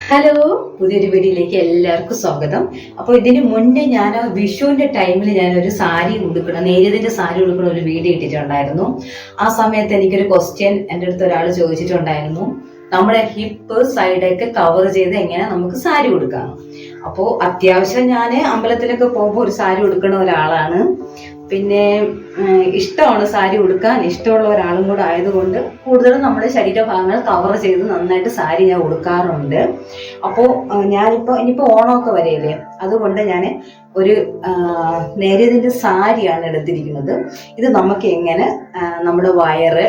Hello, പുതിയൊരു വീഡിയോയിലേക്ക് എല്ലാവർക്കും സ്വാഗതം. അപ്പോൾ ഇതിന് മുന്നേ ഞാൻ വിഷുവിന്റെ ടൈമിൽ ഞാൻ ഒരു സാരി ഉടുക്കണം, നേരിയതിന്റെ സാരി ഉടുക്കണം ഒരു വീഡിയോ ഇട്ടിട്ടുണ്ടായിരുന്നു. ആ സമയത്ത് എനിക്കൊരു ക്വസ്റ്റ്യൻ എൻ്റെ അടുത്ത് ഒരാൾ ചോദിച്ചിട്ടുണ്ടായിരുന്നു, നമ്മുടെ ഹിപ്പ് സൈഡൊക്കെ കവർ ചെയ്ത് എങ്ങനെ നമുക്ക് സാരി ഉടുക്കാം. അപ്പോൾ അത്യാവശ്യം ഞാൻ അമ്പലത്തിലൊക്കെ പോകുമ്പോൾ ഒരു സാരി ഉടുക്കണ ഒരാളാണ്. പിന്നെ ഇഷ്ടമാണ് സാരി ഉടുക്കാൻ, ഇഷ്ടമുള്ള ഒരാളും കൂടെ ആയതുകൊണ്ട് കൂടുതലും നമ്മുടെ ശരീരഭാഗങ്ങൾ കവർ ചെയ്ത് നന്നായിട്ട് സാരി ഞാൻ ഉടുക്കാറുണ്ട്. അപ്പോൾ ഇനിയിപ്പോൾ ഓണമൊക്കെ വരെയല്ലേ, അതുകൊണ്ട് ഞാൻ ഒരു നേരിയതിൻ്റെ സാരിയാണ് എടുത്തിരിക്കുന്നത്. ഇത് നമുക്ക് എങ്ങനെ നമ്മുടെ വയറ്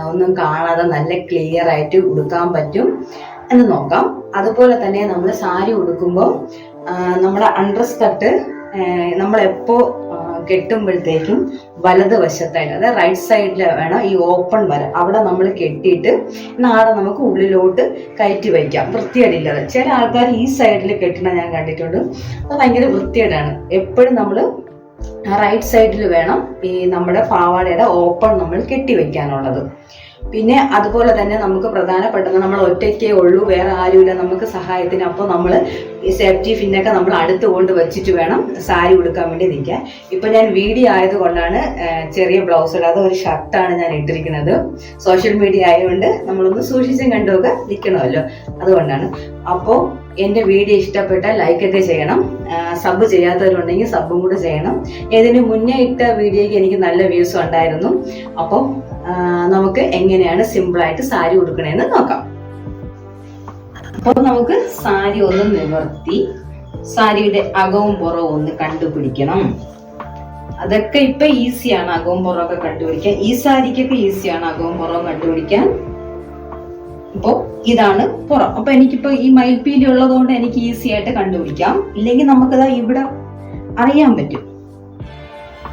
ഒന്നും കാണാതെ നല്ല ക്ലിയർ ആയിട്ട് ഉടുക്കാൻ പറ്റും എന്ന് നോക്കാം. അതുപോലെ തന്നെ നമ്മൾ സാരി ഉടുക്കുമ്പോൾ നമ്മുടെ അണ്ടർസ്കർട്ട് നമ്മളെപ്പോ കെട്ടുമ്പോഴത്തേക്കും വലതുവശത്തായിട്ട്, അതായത് റൈറ്റ് സൈഡിൽ വേണം ഈ ഓപ്പൺ വര, അവിടെ നമ്മൾ കെട്ടിയിട്ട് നാളെ നമുക്ക് ഉള്ളിലോട്ട് കയറ്റി വയ്ക്കാം വൃത്തികേടില്ലാതെ. ചില ആൾക്കാർ ഈ സൈഡിൽ കെട്ടണ ഞാൻ കണ്ടിട്ടുണ്ട്, അത് ഭയങ്കര വൃത്തികേടാണ്. എപ്പോഴും നമ്മൾ റൈറ്റ് സൈഡിൽ വേണം ഈ നമ്മുടെ പാവാടയുടെ ഓപ്പൺ നമ്മൾ കെട്ടി വയ്ക്കാനുള്ളത്. പിന്നെ അതുപോലെ തന്നെ നമുക്ക് പ്രധാനപ്പെട്ടത്, നമ്മൾ ഒറ്റയ്ക്കേ ഉള്ളൂ, വേറെ ആരുമില്ല നമുക്ക് സഹായത്തിന്. അപ്പോൾ നമ്മൾ ഈ സേഫ്റ്റി പിന്നൊക്കെ നമ്മൾ അടുത്ത് കൊണ്ട് വെച്ചിട്ട് വേണം സാരി ഉടുക്കാൻ വേണ്ടി നിൽക്കാൻ. ഇപ്പൊ ഞാൻ വീഡിയോ ആയതുകൊണ്ടാണ് ചെറിയ ബ്ലൗസ് അല്ലാതെ ഒരു ഷർട്ടാണ് ഞാൻ ഇട്ടിരിക്കുന്നത്. സോഷ്യൽ മീഡിയ ആയതുകൊണ്ട് നമ്മളൊന്ന് സൂക്ഷിച്ചും കണ്ടുമൊക്കെ നിൽക്കണമല്ലോ, അതുകൊണ്ടാണ്. അപ്പോൾ എൻ്റെ വീഡിയോ ഇഷ്ടപ്പെട്ടാൽ ലൈക്കൊക്കെ ചെയ്യണം, സബ് ചെയ്യാത്തവരുണ്ടെങ്കിൽ സബും കൂടെ ചെയ്യണം. ഇതിന് മുന്നേ ഇട്ട വീഡിയോയ്ക്ക് എനിക്ക് നല്ല വ്യൂസ് ഉണ്ടായിരുന്നു. അപ്പോൾ നമുക്ക് എങ്ങനെയാണ് സിമ്പിളായിട്ട് സാരി ഉടുക്കണേന്ന് നോക്കാം. അപ്പോൾ നമുക്ക് സാരി ഒന്ന് നിവർത്തി സാരിയുടെ അകവും പുറവും ഒന്ന് കണ്ടുപിടിക്കണം. അതൊക്കെ ഇപ്പൊ ഈസിയാണ്, അകവും പുറമൊക്കെ കണ്ടുപിടിക്കാൻ. ഈ സാരിക്കൊക്കെ ഈസിയാണ് അകവും പുറവും കണ്ടുപിടിക്കാൻ. അപ്പോ ഇതാണ് പുറം. അപ്പൊ എനിക്കിപ്പോ ഈ മയിൽപ്പീലി ഉള്ളതുകൊണ്ട് എനിക്ക് ഈസി ആയിട്ട് കണ്ടുപിടിക്കാം. ഇല്ലെങ്കിൽ നമുക്കതാ ഇവിടെ അറിയാൻ പറ്റും,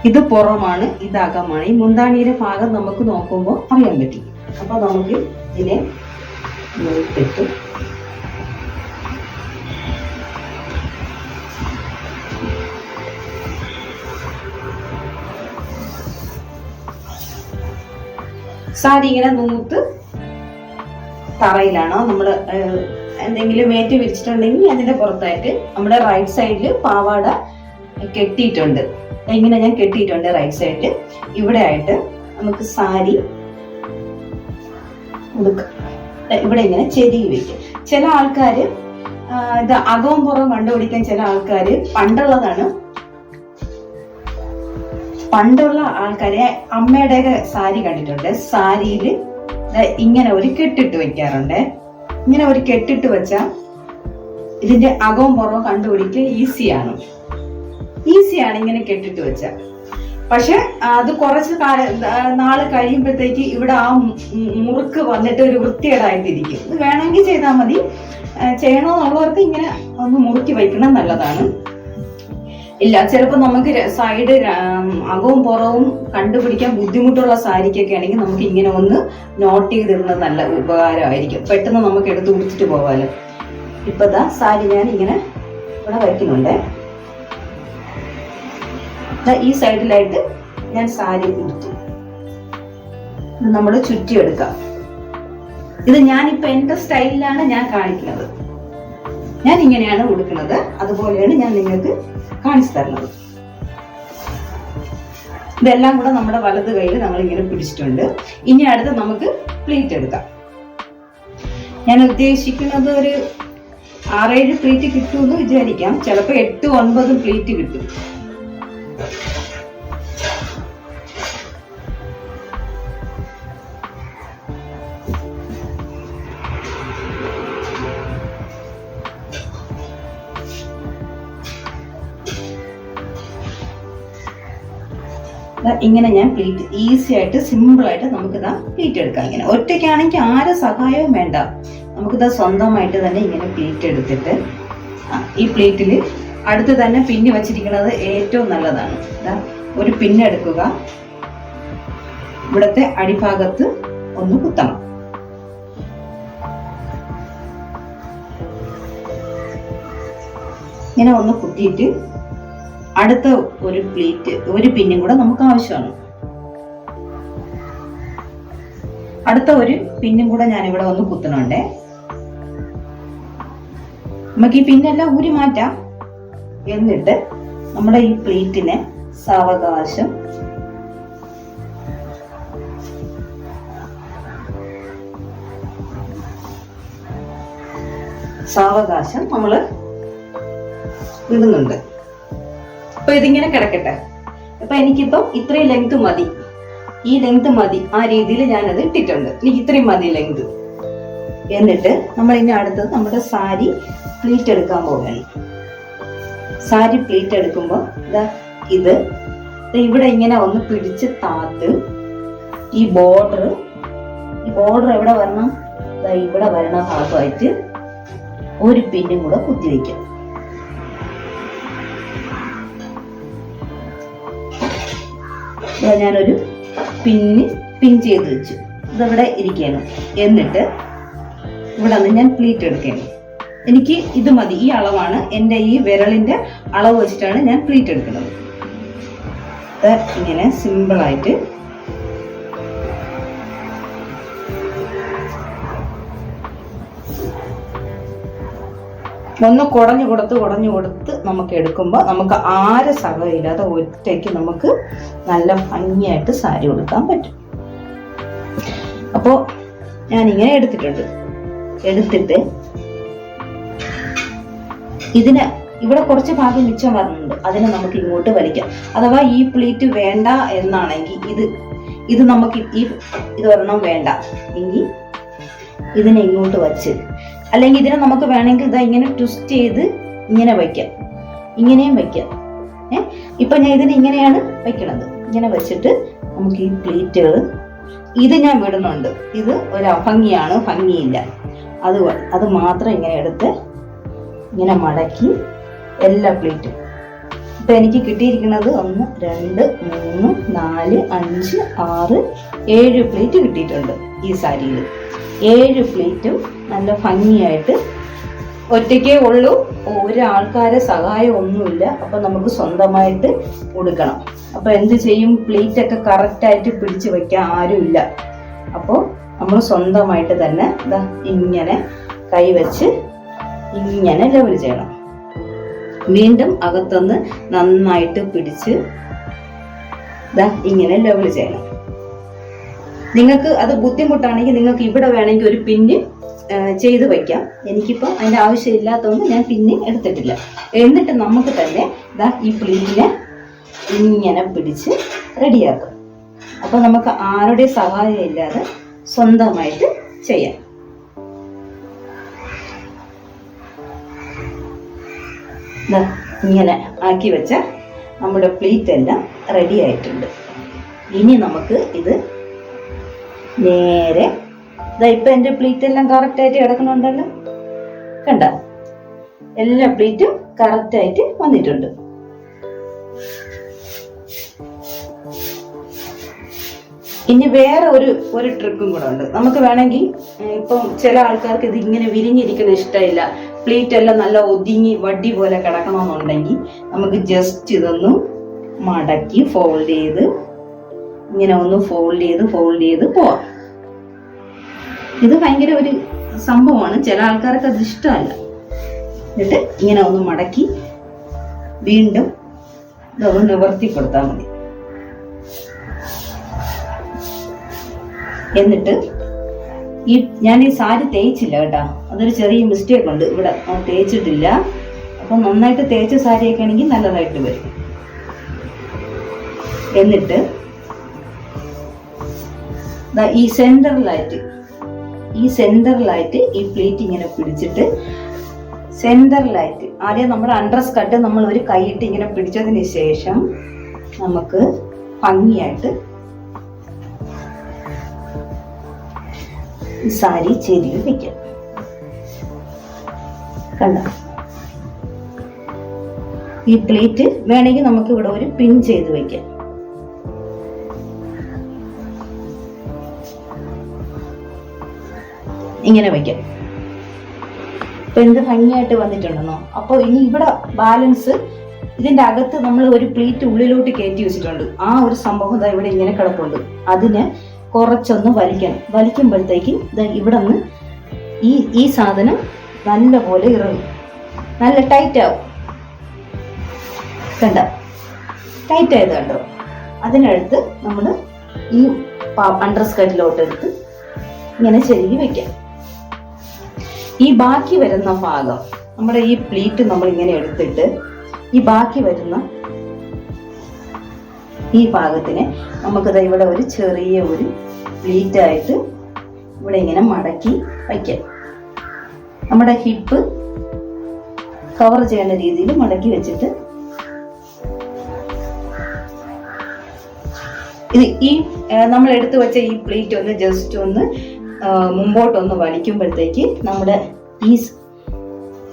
ഇത് പുറമാണ്, ഇത് അകമാണ്. ഈ മുന്താണിയുടെ ഭാഗം നമുക്ക് നോക്കുമ്പോൾ അറിയാൻ പറ്റും. അപ്പൊ നമുക്ക് ഇതിനെ നോക്കിട്ട് സാരി ഇങ്ങനെ നൂത്ത് തറയിലാണോ നമ്മൾ എന്തെങ്കിലും മേറ്റ് വിരിച്ചിട്ടുണ്ടെങ്കിൽ അതിന്റെ പുറത്തായിട്ട് നമ്മുടെ റൈറ്റ് സൈഡിൽ പാവാട കെട്ടിയിട്ടുണ്ട്. ഇങ്ങനെ ഞാൻ കെട്ടിയിട്ടുണ്ട് റൈറ്റ് സൈഡിൽ. ഇവിടെ ആയിട്ട് നമുക്ക് സാരി ഇവിടെ ഇങ്ങനെ ചെരിയി വെക്കും. ചില ആൾക്കാര് ഇത് അകവും പുറവും കണ്ടുപിടിക്കാൻ ചില ആൾക്കാര് പണ്ടുള്ള ആൾക്കാരെ അമ്മയുടെയൊക്കെ സാരി കണ്ടിട്ടുണ്ട്. സാരിയിൽ ഇങ്ങനെ ഒരു കെട്ടിട്ട് വെക്കാറുണ്ട്. ഇങ്ങനെ ഒരു കെട്ടിട്ട് വെച്ചാൽ ഇതിന്റെ അകവും പുറവും കണ്ടുപിടിക്കാൻ ഈസിയാണ് ഇങ്ങനെ കെട്ടിട്ട് വെച്ചാൽ. പക്ഷെ അത് കുറച്ച് നാള് കഴിയുമ്പോഴത്തേക്ക് ഇവിടെ ആ മുറുക്ക് വന്നിട്ട് ഒരു വൃത്തികേടായിട്ടിരിക്കും. ഇത് വേണമെങ്കിൽ ചെയ്താൽ മതി, ചെയ്യണമെന്നുള്ളവർക്ക് ഇങ്ങനെ ഒന്ന് മുറുക്കി വയ്ക്കണം, നല്ലതാണ്. ഇല്ല, ചിലപ്പോൾ നമുക്ക് സൈഡ് അകവും പുറവും കണ്ടുപിടിക്കാൻ ബുദ്ധിമുട്ടുള്ള സാരിക്കൊക്കെ ആണെങ്കിൽ നമുക്ക് ഇങ്ങനെ ഒന്ന് നോട്ട് ചെയ്തിടുന്നത് നല്ല ഉപകാരമായിരിക്കും. പെട്ടെന്ന് നമുക്ക് എടുത്ത് ഉടുത്തിട്ട് പോകാമല്ലോ. ഇപ്പൊ ദാ സാരി ഞാൻ ഇങ്ങനെ ഇവിടെ വയ്ക്കുന്നുണ്ട്. ഈ സൈഡിലായിട്ട് ഞാൻ സാരി ഉടുത്തു. ഇത് നമ്മൾ ചുറ്റിയെടുക്കാം. ഇത് ഞാനിപ്പോ എന്റെ സ്റ്റൈലിലാണ് ഞാൻ കാണിക്കുന്നത്. ഞാൻ ഇങ്ങനെയാണ് ഉടുക്കുന്നത്, അതുപോലെയാണ് ഞാൻ നിങ്ങൾക്ക് കാണിച്ചു തരുന്നത്. ഇതെല്ലാം കൂടെ നമ്മുടെ വലത് കയ്യിൽ നമ്മൾ ഇങ്ങനെ പിടിച്ചിട്ടുണ്ട്. ഇനി അടുത്ത് നമുക്ക് പ്ലീറ്റ് എടുക്കാം. ഞാൻ ഉദ്ദേശിക്കുന്നത് ഒരു 6-7 പ്ലീറ്റ് കിട്ടുമെന്ന് വിചാരിക്കാം. ചിലപ്പോൾ 8-9 പ്ലീറ്റ് കിട്ടും. ഇങ്ങനെ ഞാൻ പ്ലീറ്റ് ഈസി ആയിട്ട് സിമ്പിൾ ആയിട്ട് നമുക്കിതാ പ്ലീറ്റ് എടുക്കാം. ഇങ്ങനെ ഒറ്റയ്ക്കാണെങ്കിൽ ആരും സഹായവും വേണ്ട, നമുക്കിതാ സ്വന്തമായിട്ട് തന്നെ ഇങ്ങനെ പ്ലീറ്റ് എടുത്തിട്ട് ഈ പ്ലീറ്റിൽ അടുത്ത് തന്നെ പിന്നി വച്ചിരിക്കുന്നത് ഏറ്റവും നല്ലതാണ്. ഒരു പിന്നെടുക്കുക, ഇവിടുത്തെ അടിഭാഗത്ത് ഒന്ന് കുത്തണം. ഇങ്ങനെ ഒന്ന് കുത്തിയിട്ട് അടുത്ത ഒരു പ്ലീറ്റ്, ഒരു പിന്നും കൂടെ നമുക്ക് ആവശ്യമാണ്. അടുത്ത ഒരു പിന്നും കൂടെ ഞാൻ ഇവിടെ ഒന്ന് കുത്തണുണ്ടേ. നമുക്ക് ഈ പിന്നെല്ലാം ഊരി മാറ്റാം. എന്നിട്ട് നമ്മുടെ ഈ പ്ലീറ്റിനെ സാവകാശം നമ്മൾ ഇടുന്നുണ്ട്. അപ്പൊ ഇതിങ്ങനെ കിടക്കട്ടെ. അപ്പൊ എനിക്കിപ്പം ഇത്രയും ലെങ്ത് മതി, ഈ ലെങ്ത് മതി, ആ രീതിയിൽ ഞാനത് ഇട്ടിട്ടുണ്ട്. എനിക്ക് ഇത്രയും മതി ലെങ്ത്. എന്നിട്ട് നമ്മൾ ഇനി അടുത്തത് നമ്മുടെ സാരി പ്ലീറ്റ് എടുക്കാൻ പോവുകയാണ്. സാരി പ്ലീറ്റ് എടുക്കുമ്പോൾ ഇത് ഇവിടെ ഇങ്ങനെ ഒന്ന് പിടിച്ച് താത്ത് ഈ ബോർഡർ എവിടെ വരണം, ഇവിടെ വരണ ഭാഗമായിട്ട് ഒരു പിന്നും കൂടെ കുത്തിവെക്കാം. ഞാനൊരു പിൻ ചെയ്ത് വെച്ചു. ഇതവിടെ ഇരിക്കുകയാണ്. എന്നിട്ട് ഇവിടെ നിന്ന് ഞാൻ പ്ലീറ്റ് എടുക്കുകയാണ്. എനിക്ക് ഇത് മതി, ഈ അളവാണ് എൻ്റെ ഈ വിരലിന്റെ അളവ് വെച്ചിട്ടാണ് ഞാൻ പ്ലീറ്റ് എടുക്കുന്നത്. ഇങ്ങനെ സിമ്പിളായിട്ട് ഒന്ന് കുടഞ്ഞു കൊടുത്ത് നമുക്ക് എടുക്കുമ്പോൾ നമുക്ക് ആരെ സഹമില്ലാതെ ഒറ്റയ്ക്ക് നമുക്ക് നല്ല ഭംഗിയായിട്ട് സാരി കൊടുക്കാൻ പറ്റും. അപ്പോൾ ഞാനിങ്ങനെ എടുത്തിട്ടുണ്ട്. എടുത്തിട്ട് ഇതിന് ഇവിടെ കുറച്ച് ഭാഗം മിച്ചം വരുന്നുണ്ട്, അതിനെ നമുക്ക് ഇങ്ങോട്ട് വലിക്കാം. അഥവാ ഈ പ്ലീറ്റ് വേണ്ട എന്നാണെങ്കിൽ ഇത് നമുക്ക് ഇത് ഒരെണ്ണം വേണ്ട എങ്കിൽ ഇതിനെ ഇങ്ങോട്ട് വച്ച്, അല്ലെങ്കിൽ ഇതിനെ നമുക്ക് വേണമെങ്കിൽ ഇതാ ഇങ്ങനെ ട്വിസ്റ്റ് ചെയ്ത് ഇങ്ങനെ വയ്ക്കാം, ഇങ്ങനെയും വയ്ക്കാം. ഇപ്പൊ ഞാൻ ഇതിനെ ഇങ്ങനെയാണ് വയ്ക്കണത്. ഇങ്ങനെ വെച്ചിട്ട് നമുക്ക് ഈ പ്ലീറ്റുകൾ ഇത് ഞാൻ വിടുന്നുണ്ട്. ഇത് ഒരു അഭംഗിയാണ്, ഭംഗിയില്ല. അത് മാത്രം ഇങ്ങനെ എടുത്ത് ഇങ്ങനെ മടക്കി എല്ലാ പ്ലീറ്റും. ഇപ്പൊ എനിക്ക് കിട്ടിയിരിക്കുന്നത് 1 2 3 4 5 6 7 പ്ലീറ്റ് കിട്ടിയിട്ടുണ്ട് ഈ സാരിയിൽ. 7 പ്ലീറ്റും നല്ല ഭംഗിയായിട്ട് ഒറ്റയ്ക്കേ ഉള്ളൂ, ഒരാൾക്കാരെ സഹായം ഒന്നുമില്ല. അപ്പൊ നമുക്ക് സ്വന്തമായിട്ട് കൊടുക്കണം. അപ്പൊ എന്ത് ചെയ്യും, പ്ലീറ്റ് ഒക്കെ കറക്റ്റായിട്ട് പിടിച്ചു വെക്കാൻ ആരുമില്ല. അപ്പോൾ നമ്മൾ സ്വന്തമായിട്ട് തന്നെ ഇങ്ങനെ കൈവച്ച് ഇങ്ങനെ ലെവൽ ചെയ്യണം. വീണ്ടും അകത്തുനിന്ന് നന്നായിട്ട് പിടിച്ച് ഇങ്ങനെ ലെവൽ ചെയ്യണം. നിങ്ങൾക്ക് അത് ബുദ്ധിമുട്ടാണെങ്കിൽ നിങ്ങൾക്ക് ഇവിടെ വേണമെങ്കിൽ ഒരു പിന്ന് ചെയ്ത് വയ്ക്കാം. എനിക്കിപ്പോൾ അതിൻ്റെ ആവശ്യമില്ലാത്തതുകൊണ്ട് ഞാൻ പിന്ന് എടുത്തിട്ടില്ല. എന്നിട്ട് നമുക്ക് തന്നെ ഈ പ്ലീറ്റിനെ ഇങ്ങനെ പിടിച്ച് റെഡിയാക്കാം. അപ്പൊ നമുക്ക് ആരുടെ സഹായം ഇല്ലാതെ സ്വന്തമായിട്ട് ചെയ്യാം. ഇങ്ങനെ ആക്കി വെച്ച നമ്മുടെ പ്ലീറ്റ് എല്ലാം റെഡി ആയിട്ടുണ്ട്. ഇനി നമുക്ക് ഇത് നേരെ ഇപ്പൊ എന്റെ പ്ലീറ്റ് എല്ലാം കറക്റ്റ് ആയിട്ട് കിടക്കണുണ്ടല്ലോ, കണ്ട എല്ലാ പ്ലീറ്റും കറക്റ്റ് ആയിട്ട് വന്നിട്ടുണ്ട്. ഇനി വേറെ ഒരു ട്രിക്കും കൂടെ ഉണ്ട്. നമുക്ക് വേണമെങ്കിൽ ഇപ്പം ചില ആൾക്കാർക്ക് ഇത് ഇങ്ങനെ വിരിഞ്ഞിരിക്കുന്ന ഇഷ്ടമില്ല, പ്ലീറ്റ് എല്ലാം നല്ല ഒതുങ്ങി വടി പോലെ കിടക്കണമെന്നുണ്ടെങ്കിൽ നമുക്ക് ജസ്റ്റ് ഇതൊന്ന് മടക്കി ഫോൾഡ് ചെയ്ത് ഇങ്ങനെ ഒന്ന് ഫോൾഡ് ചെയ്ത് പോവാം. ഇത് ഭയങ്കര ഒരു സംഭവമാണ്, ചില ആൾക്കാർക്ക് അത് ഇഷ്ടമല്ല. എന്നിട്ട് ഇങ്ങനെ ഒന്ന് മടക്കി വീണ്ടും ഇതൊന്ന് നിവർത്തി കൊടുത്താൽ മതി. എന്നിട്ട് ഞാൻ ഈ സാരി തേച്ചില്ല കേട്ടോ, അതൊരു ചെറിയ മിസ്റ്റേക്ക് ഉണ്ട്, ഇവിടെ തേച്ചിട്ടില്ല. അപ്പൊ നന്നായിട്ട് തേച്ച സാരിയൊക്കെ ആണെങ്കിൽ നല്ലതായിട്ട് വരും. എന്നിട്ട് ഈ സെന്ററിലായിട്ട് ഈ പ്ലീറ്റ് ഇങ്ങനെ പിടിച്ചിട്ട് സെന്ററിലായിട്ട് ആദ്യം നമ്മുടെ അണ്ടർ സ്കർട്ട് നമ്മൾ ഒരു കൈയിട്ട് ഇങ്ങനെ പിടിച്ചതിന് ശേഷം നമുക്ക് ഭംഗിയായിട്ട് ഈ സാരി ചെരിയിൽ വെക്കാം. കണ്ട ഈ പ്ലേറ്റ് വേണമെങ്കിൽ നമുക്ക് ഇവിടെ ഒരു പിൻ ചെയ്ത് വെക്കാം. ഇങ്ങനെ വെക്കാം. ഇപ്പൊ എന്ത് ഭംഗിയായിട്ട് വന്നിട്ടുണ്ടെന്നോ. അപ്പോൾ ഇനി ഇവിടെ ബാലൻസ് ഇതിന്റെ അകത്ത് നമ്മൾ ഒരു പ്ലേറ്റ് ഉള്ളിലോട്ട് കയറ്റി വെച്ചിട്ടുണ്ട്. ആ ഒരു സംഭവം ഇവിടെ ഇങ്ങനെ കിടപ്പുണ്ട്. അതിന് കുറച്ചൊന്ന് വലിക്കണം. വലിക്കുമ്പോഴത്തേക്ക് ഇവിടെ നിന്ന് ഈ സാധനം നല്ല പോലെ ഇറങ്ങും. നല്ല ടൈറ്റ് ആവും. കണ്ട ടൈറ്റ് ആയത് കണ്ടോ? അതിനടുത്ത് നമ്മൾ ഈ അണ്ടർ സ്കർട്ടിലോട്ട് എടുത്ത് ഇങ്ങനെ ചെരുകി വെക്കാം. ഈ ബാക്കി വരുന്ന ഭാഗം നമ്മുടെ ഈ പ്ലീറ്റ് നമ്മൾ ഇങ്ങനെ എടുത്തിട്ട് ഈ ബാക്കി വരുന്ന ഈ ഭാഗത്തിനെ നമുക്കിത് ഇവിടെ ഒരു ചെറിയ ഒരു പ്ലീറ്റായിട്ട് ഇവിടെ ഇങ്ങനെ മടക്കി വയ്ക്കാം. നമ്മുടെ ഹിപ്പ് കവർ ചെയ്യുന്ന രീതിയിൽ മടക്കി വെച്ചിട്ട് ഇത് ഈ നമ്മൾ എടുത്തു വെച്ച ഈ പ്ലീറ്റ് ഒന്ന് ജസ്റ്റ് ഒന്ന് മുമ്പോട്ടൊന്ന് വലിക്കുമ്പോഴത്തേക്ക് നമ്മുടെ ഈ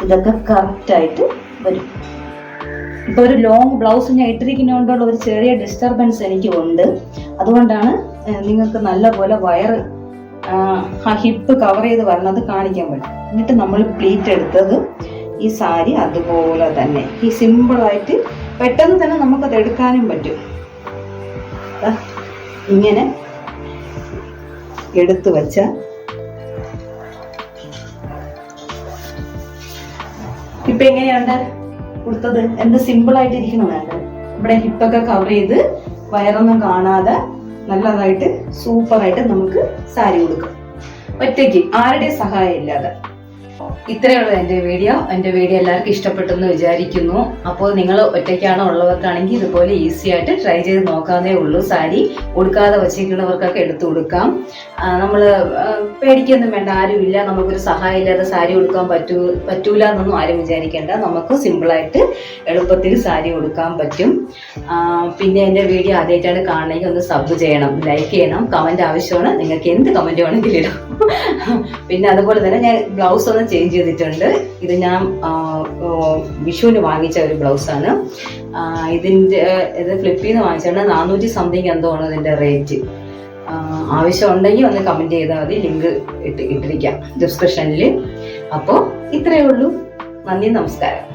ഇതൊക്കെ കറക്റ്റായിട്ട് വരും. ഇപ്പൊ ഒരു ലോങ് ബ്ലൗസ് ഞാൻ ഇട്ടിരിക്കുന്നതുകൊണ്ടുള്ള ഒരു ചെറിയ ഡിസ്റ്റർബൻസ് എനിക്ക് ഉണ്ട്. അതുകൊണ്ടാണ് നിങ്ങൾക്ക് നല്ലപോലെ വയറ് ആ ഹിപ്പ് കവർ ചെയ്ത് വരണത് കാണിക്കാൻ പറ്റും. എന്നിട്ട് നമ്മൾ പ്ലീറ്റ് എടുത്തത് ഈ സാരി അതുപോലെ തന്നെ ഈ സിമ്പിളായിട്ട് പെട്ടെന്ന് തന്നെ നമുക്കത് എടുക്കാനും പറ്റും. ഇങ്ങനെ എടുത്തു വെച്ച ഇപ്പൊ എങ്ങനെയുണ്ട് കൊടുത്തത്? എന്ത് സിമ്പിളായിട്ട് ഇരിക്കണമുണ്ട്. ഇവിടെ ഹിപ്പൊക്കെ കവർ ചെയ്ത് വയറൊന്നും കാണാതെ നല്ലതായിട്ട് സൂപ്പറായിട്ട് നമുക്ക് സാരി കൊടുക്കാം ഒറ്റയ്ക്ക്, ആരുടെയും സഹായം ഇല്ലാതെ. ഇത്രയുള്ള എൻ്റെ വീഡിയോ എല്ലാവർക്കും ഇഷ്ടപ്പെട്ടെന്ന് വിചാരിക്കുന്നു. അപ്പോൾ നിങ്ങൾ ഒറ്റയ്ക്കാണോ ഉള്ളവർക്കാണെങ്കിൽ ഇതുപോലെ ഈസി ആയിട്ട് ട്രൈ ചെയ്ത് നോക്കാവുന്നേ ഉള്ളൂ. സാരി ഉടുക്കാതെ വച്ചിരിക്കുന്നവർക്കൊക്കെ എടുത്തു കൊടുക്കാം. നമ്മൾ പേടിക്കൊന്നും വേണ്ട, ആരും ഇല്ല നമുക്കൊരു സഹായം ഇല്ലാതെ സാരി ഉടുക്കാൻ പറ്റൂല എന്നൊന്നും ആരും വിചാരിക്കേണ്ട. നമുക്ക് സിമ്പിളായിട്ട് എളുപ്പത്തിൽ സാരി ഉടുക്കാൻ പറ്റും. പിന്നെ എൻ്റെ വീഡിയോ ആദ്യമായിട്ടാണ് കാണണമെങ്കിൽ ഒന്ന് സബ് ചെയ്യണം, ലൈക്ക് ചെയ്യണം, കമൻറ്റ് ആവശ്യമാണ്. നിങ്ങൾക്ക് എന്ത് കമൻറ്റ് വേണമെങ്കിലും ഇടാം. പിന്നെ അതുപോലെ തന്നെ ഞാൻ ബ്ലൗസ് ഒന്ന് ചേഞ്ച് ചെയ്തിട്ടുണ്ട്. ഇത് ഞാൻ വിഷുവിന് വാങ്ങിച്ച ഒരു ബ്ലൗസാണ്. ഇത് ഫ്ലിപ്പിൽ നിന്ന് വാങ്ങിച്ചാണ്. 400 സംതിങ് എന്തോ ആണ് ഇതിൻ്റെ റേറ്റ്. ആവശ്യമുണ്ടെങ്കിൽ ഒന്ന് കമൻറ്റ് ചെയ്താൽ മതി, ലിങ്ക് ഇട്ടിരിക്കാം ഡിസ്ക്രിപ്ഷനിൽ. അപ്പോൾ ഇത്രയേ ഉള്ളൂ. നന്ദി, നമസ്കാരം.